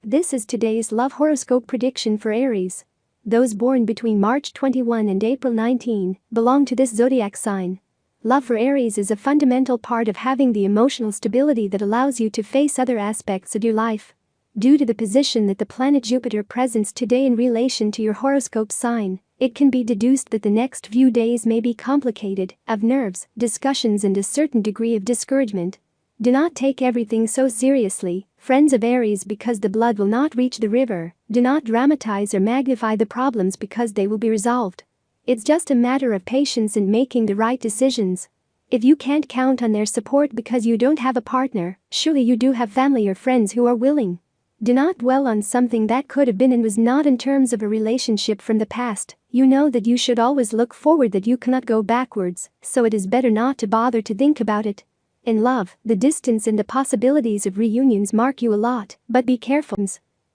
This is today's love horoscope prediction for Aries. Those born between March 21 and April 19 belong to this zodiac sign. Love for Aries is a fundamental part of having the emotional stability that allows you to face other aspects of your life. Due to the position that the planet Jupiter presents today in relation to your horoscope sign, it can be deduced that the next few days may be complicated, of nerves, discussions and a certain degree of discouragement. Do not take everything so seriously, friends of Aries, because the blood will not reach the river. Do not dramatize or magnify the problems because they will be resolved. It's just a matter of patience and making the right decisions. If you can't count on their support because you don't have a partner, surely you do have family or friends who are willing. Do not dwell on something that could have been and was not in terms of a relationship from the past. You know that you should always look forward, that you cannot go backwards, so it is better not to bother to think about it. In love, the distance and the possibilities of reunions mark you a lot, but be careful.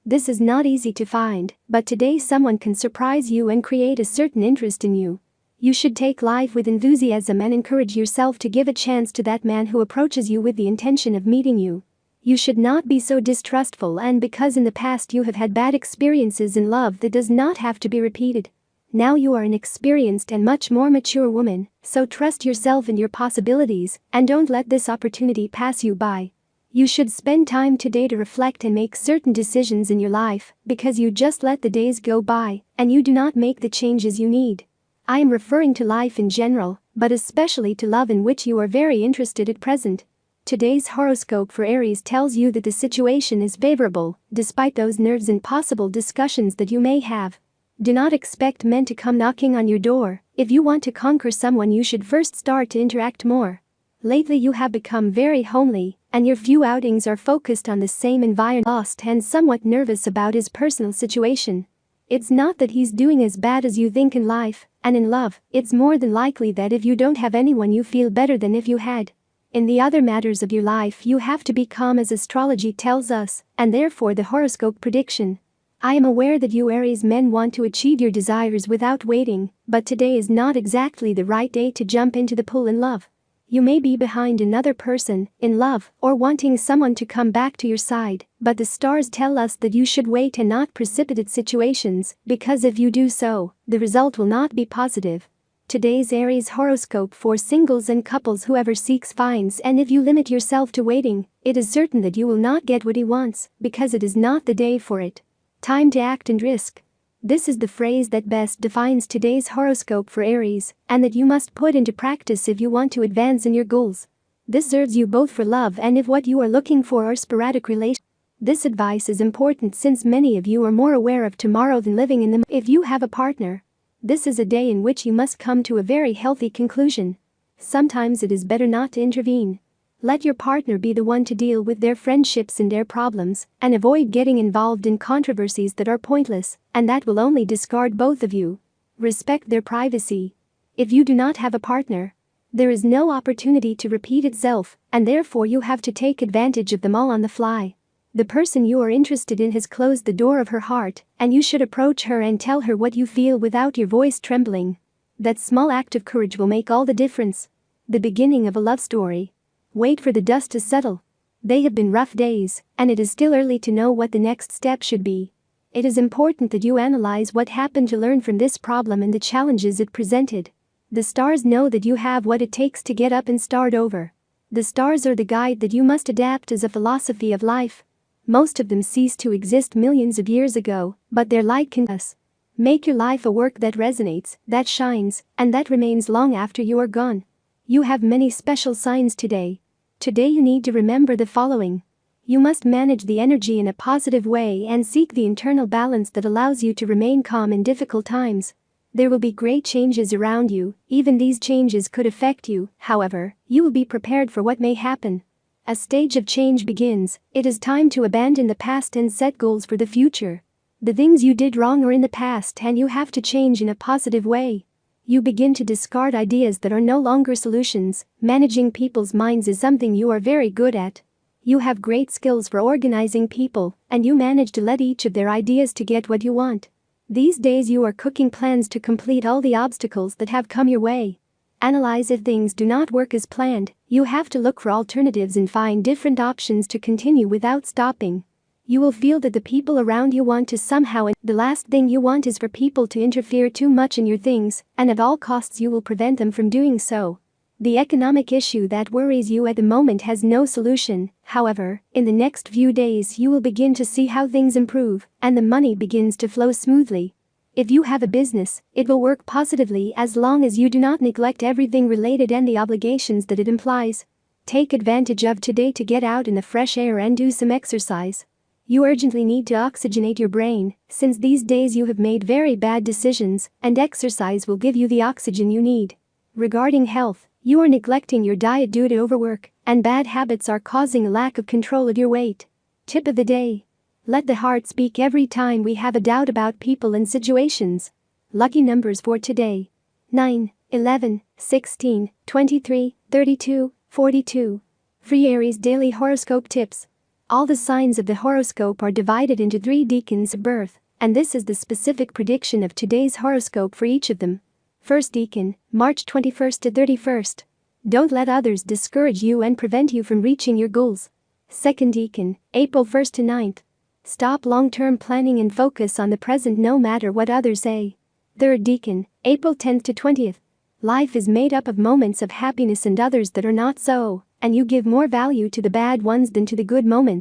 This is not easy to find, but today someone can surprise you and create a certain interest in you. You should take life with enthusiasm and encourage yourself to give a chance to that man who approaches you with the intention of meeting you. You should not be so distrustful, and because in the past you have had bad experiences in love, that does not have to be repeated. Now you are an experienced and much more mature woman, so trust yourself and your possibilities, and don't let this opportunity pass you by. You should spend time today to reflect and make certain decisions in your life, because you just let the days go by, and you do not make the changes you need. I am referring to life in general, but especially to love, in which you are very interested at present. Today's horoscope for Aries tells you that the situation is favorable, despite those nerves and possible discussions that you may have. Do not expect men to come knocking on your door. If you want to conquer someone, you should first start to interact more. Lately you have become very homely, and your few outings are focused on the same environment. Lost and somewhat nervous about his personal situation. It's not that he's doing as bad as you think in life, and in love, it's more than likely that if you don't have anyone, you feel better than if you had. In the other matters of your life, you have to be calm, as astrology tells us, and therefore the horoscope prediction. I am aware that you Aries men want to achieve your desires without waiting, but today is not exactly the right day to jump into the pool in love. You may be behind another person, in love, or wanting someone to come back to your side, but the stars tell us that you should wait and not precipitate situations, because if you do so, the result will not be positive. Today's Aries horoscope for singles and couples: whoever seeks finds, and if you limit yourself to waiting, it is certain that you will not get what he wants, because it is not the day for it. Time to act and risk. This is the phrase that best defines today's horoscope for Aries, and that you must put into practice if you want to advance in your goals. This serves you both for love and if what you are looking for are sporadic relations. This advice is important since many of you are more aware of tomorrow than living in the moment. If you have a partner, this is a day in which you must come to a very healthy conclusion. Sometimes it is better not to intervene. Let your partner be the one to deal with their friendships and their problems, and avoid getting involved in controversies that are pointless, and that will only discard both of you. Respect their privacy. If you do not have a partner, there is no opportunity to repeat itself, and therefore you have to take advantage of them all on the fly. The person you are interested in has closed the door of her heart, and you should approach her and tell her what you feel without your voice trembling. That small act of courage will make all the difference. The beginning of a love story. Wait for the dust to settle. They have been rough days, and it is still early to know what the next step should be. It is important that you analyze what happened to learn from this problem and the challenges it presented. The stars know that you have what it takes to get up and start over. The stars are the guide that you must adapt as a philosophy of life. Most of them ceased to exist millions of years ago, but their light can us. Make your life a work that resonates, that shines, and that remains long after you are gone. You have many special signs today. Today you need to remember the following. You must manage the energy in a positive way and seek the internal balance that allows you to remain calm in difficult times. There will be great changes around you. Even these changes could affect you. However, you will be prepared for what may happen. A stage of change begins. It is time to abandon the past and set goals for the future. The things you did wrong are in the past, and you have to change in a positive way. You begin to discard ideas that are no longer solutions. Managing people's minds is something you are very good at. You have great skills for organizing people, and you manage to let each of their ideas to get what you want. These days you are cooking plans to complete all the obstacles that have come your way. Analyze if things do not work as planned. You have to look for alternatives and find different options to continue without stopping. You will feel that the people around you want to somehow, and the last thing you want is for people to interfere too much in your things, and at all costs you will prevent them from doing so. The economic issue that worries you at the moment has no solution. However, in the next few days you will begin to see how things improve, and the money begins to flow smoothly. If you have a business, it will work positively as long as you do not neglect everything related and the obligations that it implies. Take advantage of today to get out in the fresh air and do some exercise. You urgently need to oxygenate your brain, since these days you have made very bad decisions, and exercise will give you the oxygen you need. Regarding health, you are neglecting your diet due to overwork, and bad habits are causing a lack of control of your weight. Tip of the day. Let the heart speak every time we have a doubt about people and situations. Lucky numbers for today: 9, 11, 16, 23, 32, 42. Free Aries Daily Horoscope Tips. All the signs of the horoscope are divided into 3 decans of birth, and this is the specific prediction of today's horoscope for each of them. First decan, March 21st to 31st. Don't let others discourage you and prevent you from reaching your goals. Second decan, April 1st to 9th. Stop long-term planning and focus on the present no matter what others say. Third decan, April 10th to 20th. Life is made up of moments of happiness and others that are not so, and you give more value to the bad ones than to the good moments.